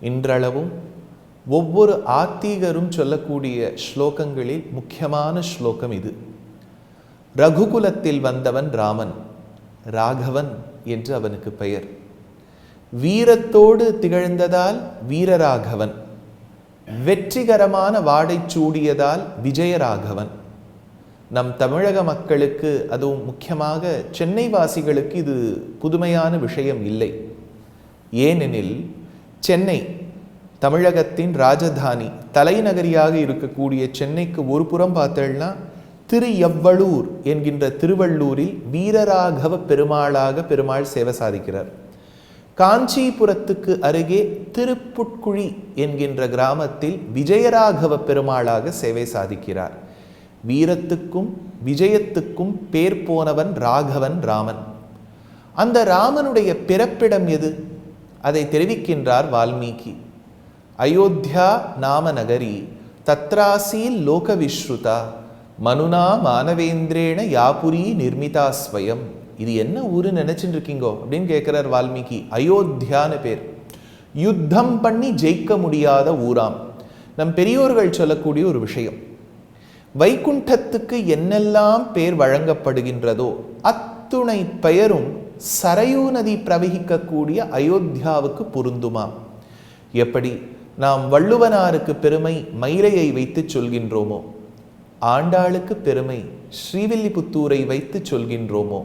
இன்றளவும் ஒவ்வொரு ஆத்திகரும் சொல்லக்கூடிய ஸ்லோகங்களில் முக்கியமான ஸ்லோகம் இது. ரகுகுலத்தில் வந்தவன் ராமன், ராகவன் என்று அவனுக்கு பெயர். வீரத்தோடு திகழ்ந்ததால் வீரராகவன், வெற்றிகரமான வாடை சூடியதால் விஜயராகவன். நம் தமிழக மக்களுக்கு, அதுவும் முக்கியமாக சென்னை வாசிகளுக்கு இது புதுமையான விஷயம் இல்லை. ஏனெனில் சென்னை தமிழகத்தின் ராஜதானி, தலைநகரியாக இருக்கக்கூடிய சென்னைக்கு ஒரு புறம் பார்த்தேன்னா திருஎவ்வளூர் என்கின்ற திருவள்ளூரில் வீரராகவ பெருமாளாக பெருமாள் சேவை சாதிக்கிறார். காஞ்சிபுரத்துக்கு அருகே திருப்புட்குழி என்கின்ற கிராமத்தில் விஜயராகவ பெருமாளாக சேவை சாதிக்கிறார். வீரத்துக்கும் விஜயத்துக்கும் பேர் போனவன் ராகவன், ராமன். அந்த ராமனுடைய பிறப்பிடம் எது? அதை தெரிவிக்கின்றார் வால்மீகி. அயோத்தியா நாம நகரி தத்ராசீல் லோக விஸ்ருதா மனுனா மானவேந்திரேன யாபுரி நிர்மிதா ஸ்வயம். இது என்ன ஊரு நினைச்சுட்டு இருக்கீங்கோ அப்படின்னு கேட்கிறார் வால்மீகி. அயோத்தியான்னு பேர். யுத்தம் பண்ணி ஜெயிக்க முடியாத ஊராம். நம் பெரியோர்கள் சொல்லக்கூடிய ஒரு விஷயம், வைகுண்டத்துக்கு என்னெல்லாம் பேர் வழங்கப்படுகின்றதோ அத்துணை பெயரும் சரையூ நதி பிரவகிக்கக்கூடிய அயோத்தியாவுக்கு பொருந்துமாம். எப்படி நாம் வள்ளுவனாருக்கு பெருமை மயிலையை வைத்து சொல்கின்றோமோ, ஆண்டாளுக்கு பெருமை ஸ்ரீவில்லிபுத்தூரை வைத்து சொல்கின்றோமோ,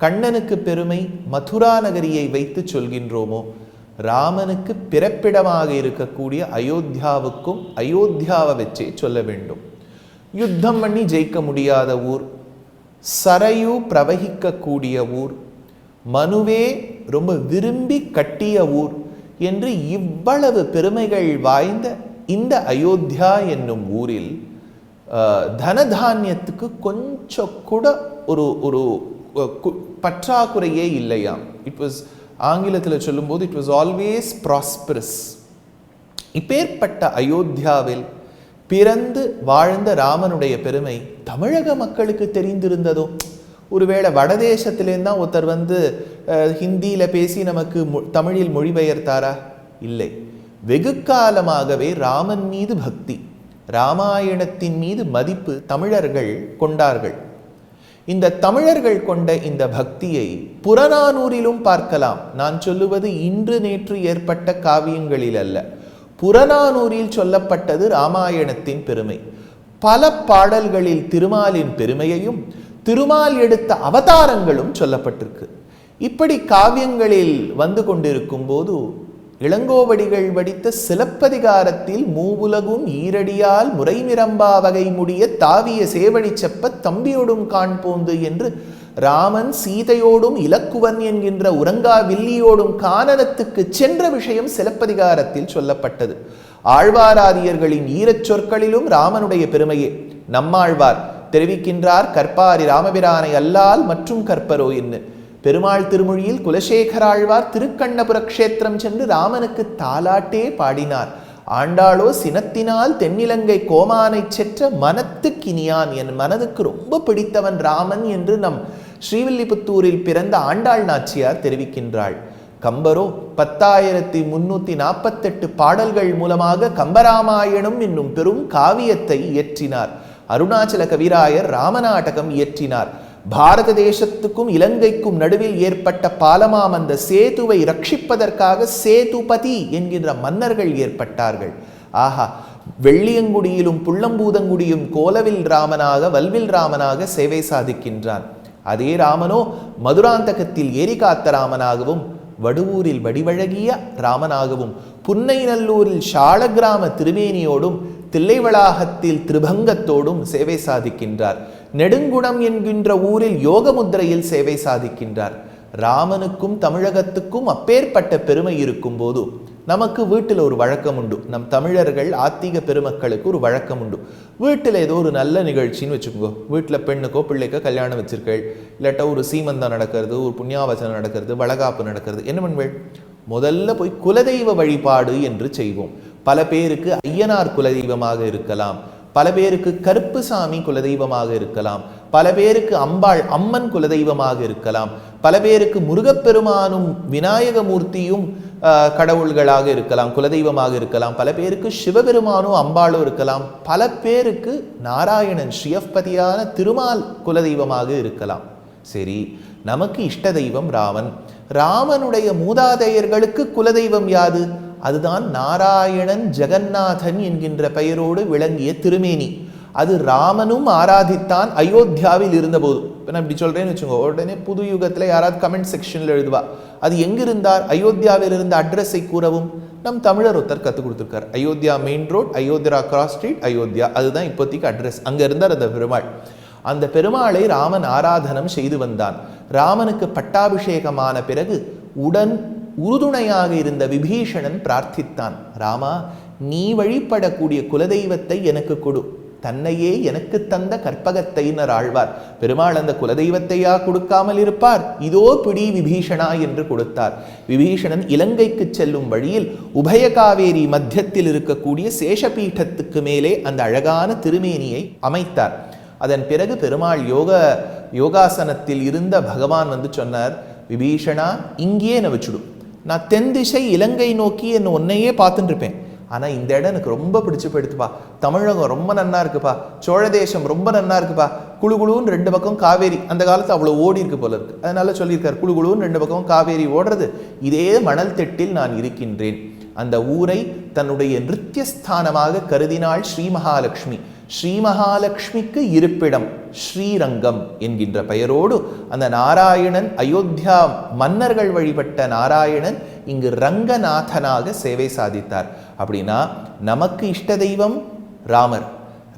கண்ணனுக்கு பெருமை மதுரா நகரியை வைத்து சொல்கின்றோமோ, ராமனுக்கு பிறப்பிடமாக இருக்கக்கூடிய அயோத்தியாவுக்கும் அயோத்தியாவை வச்சே சொல்ல வேண்டும். யுத்தம் பண்ணி ஜெயிக்க முடியாத ஊர், சரையு பிரவகிக்கக்கூடிய ஊர், மனுவே ரொம்ப விரும்பி கட்டிய ஊர் என்று இவ்வளவு பெருமைகள் வாய்ந்த இந்த அயோத்தியா என்னும் ஊரில் தனதானியத்துக்கு கொஞ்சம் கூட ஒரு ஒரு பற்றாக்குறையே இல்லையாம். இட் வாஸ், ஆங்கிலத்தில் சொல்லும்போது இட் வாஸ் ஆல்வேஸ் ப்ராஸ்பரஸ். இப்பேற்பட்ட அயோத்தியாவில் பிறந்து வாழ்ந்த ராமனுடைய பெருமை தமிழக மக்களுக்கு தெரிந்திருந்ததோ? ஒருவேளை வடதேசத்திலேருந்து தான் ஒருத்தர் வந்து ஹிந்தியில் பேசி நமக்கு தமிழில் மொழிபெயர்த்தாரா? இல்லை. வெகு காலமாகவே ராமன் மீது பக்தி, ராமாயணத்தின் மீது மதிப்பு தமிழர்கள் கொண்டார்கள். இந்த தமிழர்கள் கொண்ட இந்த பக்தியை புறநானூரிலும் பார்க்கலாம். நான் சொல்லுவது இன்று நேற்று ஏற்பட்ட காவியங்களில் அல்ல, புறநானூரில் சொல்லப்பட்டது ராமாயணத்தின் பெருமை. பல பாடல்களில் திருமாலின் பெருமையையும் திருமால் எடுத்த அவதாரங்களும் சொல்லப்பட்டிருக்கு. இப்படி காவியங்களில் வந்து கொண்டிருக்கும் போது இளங்கோவடிகள் வடித்த சிலப்பதிகாரத்தில் மூவுலகும் ஈரடியால் முறைமிரம்பா வகை முடிய தாவிய சேவடி செப்ப தம்பியோடும் காண்போந்து என்று ராமன் சீதையோடும் இலக்குவன் என்கின்ற உறங்கா வில்லியோடும் கானனத்துக்கு சென்ற விஷயம் சிலப்பதிகாரத்தில் சொல்லப்பட்டது. ஆழ்வாராதியர்களின் ஈரச் சொற்களிலும் ராமனுடைய பெருமையே. நம்மாழ்வார் தெரிவிக்கின்றார், கற்பாரி ராமபிரானை அல்லால் மற்றும் கற்பரோ என்று. பெருமாள் திருமொழியில் குலசேகராழ்வார் திருக்கண்ணபுர க்ஷேத்திரம் சென்று ராமனுக்கு தாலாட்டே பாடினார். ஆண்டாளோ சினத்தினால் தென்னிலங்கை கோமானை செற்ற மனத்துக்கினியான், என் மனதுக்கு ரொம்ப பிடித்தவன் ராமன் என்று நம் ஸ்ரீவில்லிபுத்தூரில் பிறந்த ஆண்டாள் நாச்சியார் தெரிவிக்கின்றாள். கம்பரோ 10,348 பாடல்கள் மூலமாக கம்பராமாயணம் என்னும் பெரும் காவியத்தை இயற்றினார். அருணாச்சல கவிராயர் ராமநாடகம் இயற்றினார். பாரத தேசத்துக்கும் இலங்கைக்கும் நடுவில் ஏற்பட்ட பாலமாம் அந்த சேதுவை ரட்சிப்பதற்காக சேதுபதி என்கின்ற மன்னர்கள் ஏற்பட்டார்கள். ஆஹா, வெள்ளியங்குடியிலும் புள்ளம்பூதங்குடியும் கோலவில் ராமனாக வல்வில் ராமனாக சேவை சாதிக்கின்றான். அதே ராமனோ மதுராந்தகத்தில் ஏரி காத்த ராமனாகவும், வடுவூரில் வடிவழகிய ராமனாகவும், புன்னைநல்லூரில் ஷாலகிராம திருமேனியோடும், தில்லைவளாகத்தில் திருபங்கத்தோடும் சேவை சாதிக்கின்றார். நெடுங்குணம் என்கின்ற ஊரில் யோகமுத்திரையில் சேவை சாதிக்கின்றார். ராமனுக்கும் தமிழகத்துக்கும் அப்பேற்பட்ட பெருமை இருக்கும் போது நமக்கு வீட்டில் ஒரு வழக்கம் உண்டு. நம் தமிழர்கள் ஆத்திக பெருமக்களுக்கு ஒரு வழக்கம் உண்டு. வீட்டில் ஏதோ ஒரு நல்ல நிகழ்ச்சின்னு வச்சுக்கோங்க, வீட்டில் பெண்ணுக்கோ பிள்ளைக்கோ கல்யாணம் வச்சிருக்கள், இல்லாட்டா ஒரு சீமந்தம் நடக்கிறது, ஒரு புண்ணியாவசனம் நடக்கிறது, வளகாப்பு நடக்கிறது, என்ன பண்ணுவேள்? முதல்ல போய் குலதெய்வ வழிபாடு என்று செய்வோம். பல பேருக்கு ஐயனார் குலதெய்வமாக இருக்கலாம், பல பேருக்கு கருப்புசாமி குலதெய்வமாக இருக்கலாம், பல பேருக்கு அம்பாள் அம்மன் குலதெய்வமாக இருக்கலாம், பல பேருக்கு முருகப்பெருமானும் விநாயகமூர்த்தியும் கடவுள்களாக இருக்கலாம், குலதெய்வமாக இருக்கலாம், பல பேருக்கு சிவபெருமானும் அம்பாளும் இருக்கலாம், பல பேருக்கு நாராயணன் ஸ்ரீயப்பதியான திருமால் குலதெய்வமாக இருக்கலாம். சரி, நமக்கு இஷ்ட தெய்வம் ராமன். ராமனுடைய மூதாதையர்களுக்கு குலதெய்வம் யாது? அதுதான் நாராயணன் ஜெகநாதன் என்கின்ற பெயரோடு விளங்கிய திருமேனி. அது ராமனும் ஆராதித்தான் அயோத்தியாவில் இருந்தபோது. இப்போ நான் இப்படி சொல்றேன்னு வச்சுக்கோங்க, உடனே புது யுகத்தில் யாராவது கமெண்ட் செக்ஷன்ல எழுதுவா, அது எங்கிருந்தார், அயோத்தியாவில் இருந்த அட்ரஸை கூறவும். நம் தமிழர் ஒருத்தர் கற்றுக் கொடுத்துருக்கார். Ayodhya main road, Ayodhya cross street, Ayodhya, அதுதான் இப்போதைக்கு அட்ரஸ். அங்கே இருந்தார் அந்த பெருமாள். அந்த பெருமாளை ராமன் ஆராதனம் செய்து வந்தான். ராமனுக்கு பட்டாபிஷேகமான பிறகு உறுதுணையாக இருந்த விபீஷணன் பிரார்த்தித்தான், ராமா, நீ வழிபடக்கூடிய குலதெய்வத்தை எனக்கு கொடு, தன்னையே எனக்கு தந்த கற்பகத்தைனர் ஆழ்வார். பெருமாள் அந்த குலதெய்வத்தையா கொடுக்காமல் இருப்பார்? இதோ பிடி விபீஷணா என்று கொடுத்தார். விபீஷணன் இலங்கைக்கு செல்லும் வழியில் உபயகாவேரி மத்தியத்தில் இருக்கக்கூடிய சேஷபீட்டத்துக்கு மேலே அந்த அழகான திருமேனியை அமைத்தார். அதன் பிறகு பெருமாள் யோகாசனத்தில் இருந்த பகவான் வந்து சொன்னார், விபீஷணா, இங்கேயே என்ன வச்சுடும், நான் தென் திசை இலங்கை நோக்கி என்ன ஒன்னையே பார்த்துட்டு இருப்பேன். ஆனால் இந்த இடம் எனக்கு ரொம்ப பிடிச்சு போயிடுத்துப்பா, தமிழகம் ரொம்ப நன்னா இருக்குப்பா, சோழ தேசம் ரொம்ப நன்னா இருக்குப்பா, குழுகுழுன்னு 2 பக்கம் காவேரி, அந்த காலத்து அவ்வளோ ஓடி இருக்கு போல இருக்கு, அதனால சொல்லியிருக்கார், குழுகுழுன்னு 2 பக்கம் காவேரி ஓடுறது, இதே மணல் திட்டில் நான் இருக்கின்றேன். அந்த ஊரை தன்னுடைய நிருத்தியஸ்தானமாக கருதினாள் ஸ்ரீ மகாலட்சுமி. ஸ்ரீ மகாலட்சுமிக்கு இருப்பிடம் ஸ்ரீரங்கம் என்கின்ற பெயரோடு அந்த நாராயணன், அயோத்தியா மன்னர்கள் வழிபட்ட நாராயணன் இங்கு ரங்கநாதனாக சேவை சாதித்தார். அப்படின்னா நமக்கு இஷ்ட தெய்வம் ராமர்,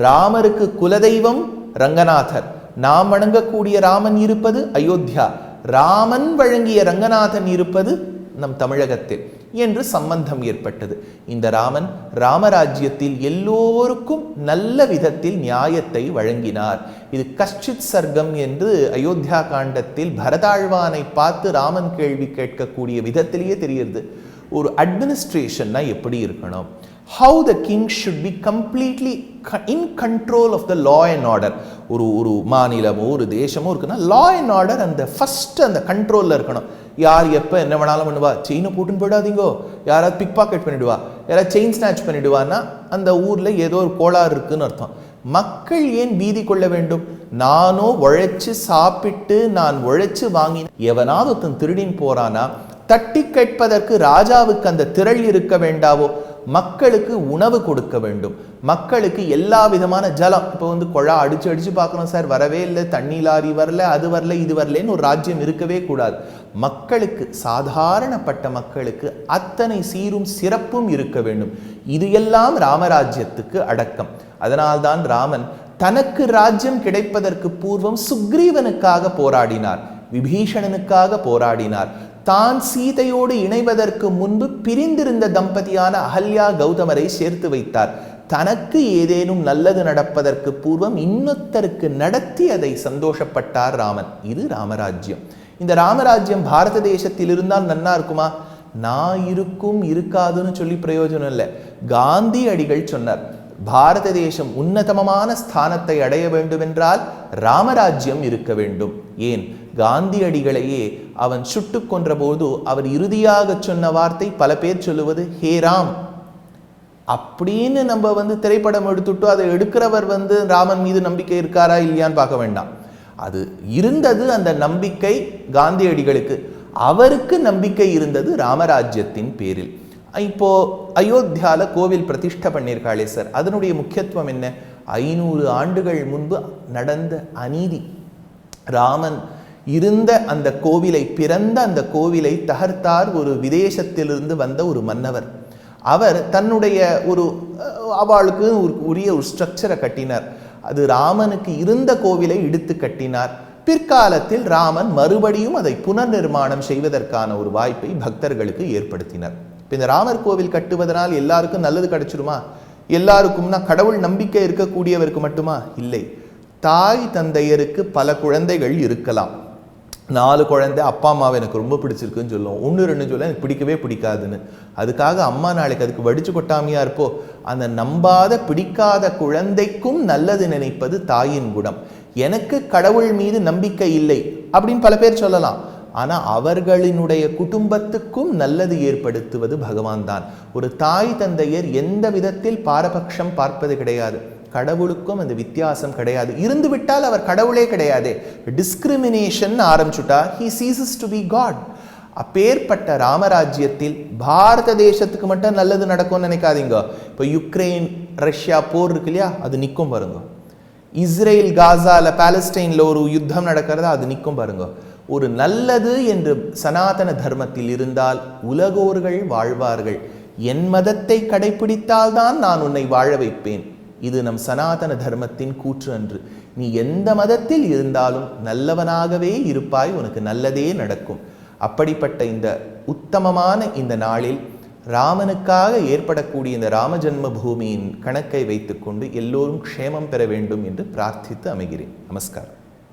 ராமருக்கு குலதெய்வம் ரங்கநாதர், நாம் வணங்கக்கூடிய ராமன் இருப்பது அயோத்தியா, ராமன் வழங்கிய ரங்கநாதன் இருப்பது நம் தமிழகத்தில் என்று சம்பந்தம் ஏற்பட்டது. இந்த ராமன் ராமராஜ்யத்தில் எல்லோருக்கும் நல்ல விதத்தில் நியாயத்தை வழங்கினார். இது கஷ்டித் சர்க்கம் என்று அயோத்தியா காண்டத்தில் பரதாழ்வானை பார்த்து ராமன் கேள்வி கேட்கக்கூடிய விதத்திலேயே தெரிகிறது. ஒரு அட்மினிஸ்ட்ரேஷன்னா எப்படி இருக்கணும், how the king should be completely in control of the law and order. ஒரு மாநிலமோ ஒரு தேசமோ இருக்குன்னா law and order அந்த ஃபர்ஸ்ட் அந்த கண்ட்ரோல்ல இருக்கணும். யார் எப்போ என்ன வேணாலும் பண்ணுவா, செயினை போட்டுன்னு போயிடாதீங்கோ, யாராவது பிக் பாக்கெட் பண்ணிடுவா, யாராவது செயின் ஸ்நாச் பண்ணிடுவான்னா அந்த ஊரில் ஏதோ ஒரு கோளாறு இருக்குன்னு அர்த்தம். மக்கள் ஏன் பீதி கொள்ள வேண்டும்? நானோ உழைச்சு சாப்பிட்டு நான் உழைச்சு வாங்கின எவனாவது ஒருத்தன் திருடின்னு போறானா தட்டி கேட்பதற்கு ராஜாவுக்கு அந்த திரள் இருக்க வேண்டாவோ? மக்களுக்கு உணவு கொடுக்க வேண்டும், மக்களுக்கு எல்லா விதமான ஜலம். இப்போ வந்து குழா அடிச்சு பார்க்கணும் சார், வரவே இல்லை, தண்ணி லாரி வரல, அது வரல, இது வரலன்னு ஒரு ராஜ்யம் இருக்கவே கூடாது. மக்களுக்கு, சாதாரணப்பட்ட மக்களுக்கு அத்தனை சீரும் சிறப்பும் இருக்க வேண்டும். இது எல்லாம் ராமராஜ்யத்துக்கு அடக்கம். அதனால்தான் ராமன் தனக்கு ராஜ்யம் கிடைப்பதற்கு பூர்வம் சுக்ரீவனுக்காக போராடினார், விபீஷணனுக்காக போராடினார். தான் சீதையோடு இணைவதற்கு முன்பு பிரிந்திருந்த தம்பதியான அகல்யா கௌதமரை சேர்த்து வைத்தார். தனக்கு ஏதேனும் நல்லது நடப்பதற்கு பூர்வம் இன்னொருத்தருக்கு நடத்தி அதை சந்தோஷப்பட்டார் ராமன். இது ராமராஜ்யம். இந்த ராமராஜ்யம் பாரத தேசத்தில் இருந்தால் நன்னா இருக்குமா? நான் இருக்கும் இருக்காதுன்னு சொல்லி பிரயோஜனம் இல்லை. காந்தி அடிகள் சொன்னார், பாரத தேசம் உன்னதமான ஸ்தானத்தை அடைய வேண்டுமென்றால் ராமராஜ்யம் இருக்க வேண்டும். ஏன், காந்தியடிகளையே அவன் சுட்டு கொன்ற போது அவர் இறுதியாக சொன்ன வார்த்தை பல பேர் சொல்லுவது ஹே ராம் அப்படின்னு. நம்ம திரைப்படம் எடுத்துட்டு அதை எடுக்கிறவர் ராமன் மீது நம்பிக்கை இருக்காரா இல்லையான்னு பார்க்க வேண்டாம். அது இருந்தது அந்த நம்பிக்கை காந்தியடிகளுக்கு, அவருக்கு நம்பிக்கை இருந்தது ராமராஜ்யத்தின் பேரில். இப்போ அயோத்தியால கோவில் பிரதிஷ்டை பண்ணியிருக்காளே சார், அதனுடைய முக்கியத்துவம் என்ன? 500 ஆண்டுகள் முன்பு நடந்த அநீதி. ராமன் இருந்த அந்த கோவிலை, பிறந்த அந்த கோவிலை தகர்த்தார் ஒரு விதேசத்திலிருந்து வந்த ஒரு மன்னவர். அவர் தன்னுடைய அவளுக்கு உரிய ஒரு ஸ்ட்ரக்சரை கட்டினார். அது ராமனுக்கு இருந்த கோவிலை இடித்து கட்டினார். பிற்காலத்தில் ராமன் மறுபடியும் அதை புனர் நிர்மாணம் செய்வதற்கான ஒரு வாய்ப்பை பக்தர்களுக்கு ஏற்படுத்தினார். இப்போ இந்த ராமர் கோவில் கட்டுவதனால் எல்லாருக்கும் நல்லது கிடைச்சிருமா? எல்லாருக்கும்னா கடவுள் நம்பிக்கை இருக்கக்கூடியவருக்கு மட்டுமா? இல்லை. தாய் தந்தையருக்கு பல குழந்தைகள் இருக்கலாம். 4 குழந்தை அப்பா அம்மாவை எனக்கு ரொம்ப பிடிச்சிருக்குன்னு சொல்லுவோம், 1-2 சொல்ல எனக்கு பிடிக்கவே பிடிக்காதுன்னு. அதுக்காக அம்மா நாளைக்கு அதுக்கு வடிச்சு கொட்டாமையா இருப்போ? அந்த நம்பாத பிடிக்காத குழந்தைக்கும் நல்லது நினைப்பது தாயின் குணம். எனக்கு கடவுள் மீது நம்பிக்கை இல்லை அப்படின்னு பல பேர் சொல்லலாம். ஆனா அவர்களினுடைய குடும்பத்துக்கும் நல்லது ஏற்படுத்துவது பகவான் தான். ஒரு தாய் தந்தையர் எந்த விதத்தில் பாரபட்சம் பார்ப்பது கிடையாது. கடவுளுக்கும் அந்த வித்தியாசம் கிடையாது. இருந்து விட்டால் அவர் கடவுளே கிடையாது. டிஸ்கிரிமினேஷன் ஆரம்பிச்சுட்டா he ceases to be God. அப்பேற்பட்ட ராமராஜ்யத்தில் பாரத தேசத்துக்கு மட்டும் நல்லது நடக்கும்னு நினைக்காதீங்க. இப்போ யுக்ரைன் ரஷ்யா போர் இருக்கு இல்லையா, அது நிற்கும் பாருங்க. இஸ்ரேல் காசால பாலஸ்டைன்ல ஒரு யுத்தம் நடக்கிறதா, அது நிற்கும் பாருங்க. ஒரு நல்லது என்று சனாதன தர்மத்தில் இருந்தால் உலகோர்கள் வாழ்வார்கள். என் மதத்தை கடைபிடித்தால் தான் நான் உன்னை வாழ வைப்பேன். இது நம் சனாதன தர்மத்தின் கூற்று அன்று. நீ எந்த மதத்தில் இருந்தாலும் நல்லவனாகவே இருப்பாய், உனக்கு நல்லதே நடக்கும். அப்படிப்பட்ட இந்த உத்தமமான இந்த நாளில் ராமனுக்காக ஏற்படக்கூடிய இந்த ராம ஜன்ம பூமியின் கணக்கை வைத்துக்கொண்டு எல்லோரும் க்ஷேமம் பெற வேண்டும் என்று பிரார்த்தித்து அமைகிறேன். நமஸ்காரம்.